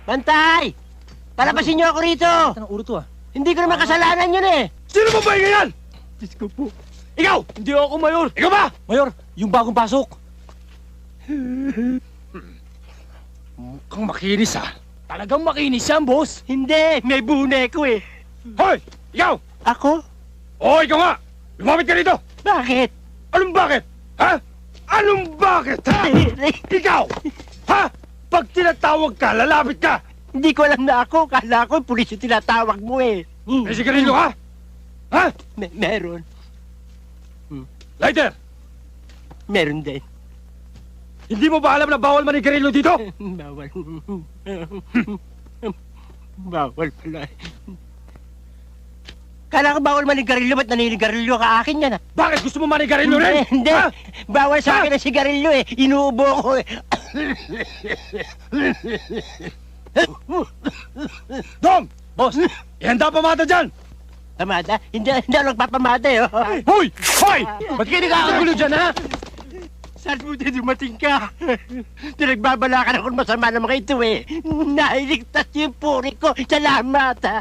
Bantay! Palabasin niyo ako rito! Ang ulo to ah. Hindi ko naman kasalanan yun eh! Sino ba ba yan? Diyos ko po. Ikaw! Hindi ako, Mayor. Ikaw ba? Mayor, yung bagong pasok. Mukhang makinis ah. Talagang makinis yan, boss. Hindi, may buneko eh. Hoy! Ikaw! Ako? Oo, ikaw nga! Lumapit ka rito! Bakit? Anong bakit? Ha? Anong bakit, ha? Ikaw! Ha? Pag tinatawag ka, lalapit ka! Hindi ko alam na ako. Kala ko pulis yung tinatawag mo eh. May sigarilyo ka? Ha? Meron. Lighter! Meron din. Hindi mo ba alam na bawal manigarilyo dito? Bawal. Bawal pala. Kala ko bawal manigarilyo, ba't naninigarilyo ka akin yan ah? Bakit gusto mo manigarilyo rin? Hindi, Ha? bawal sa akin ang sigarilyo eh. Inuubo ko eh. Dong! Boss, Ihanda pamata dyan! Pamada? Hindi ako nagpapamada eh. Oh. Hoy! Hoy! ba't kayo nagkakagulo dyan, ha? Saan mo din dumating ka? Pinagbabalakan ako ng masama ng mga ito eh. Nailigtas yung puri ko. Salamat ha.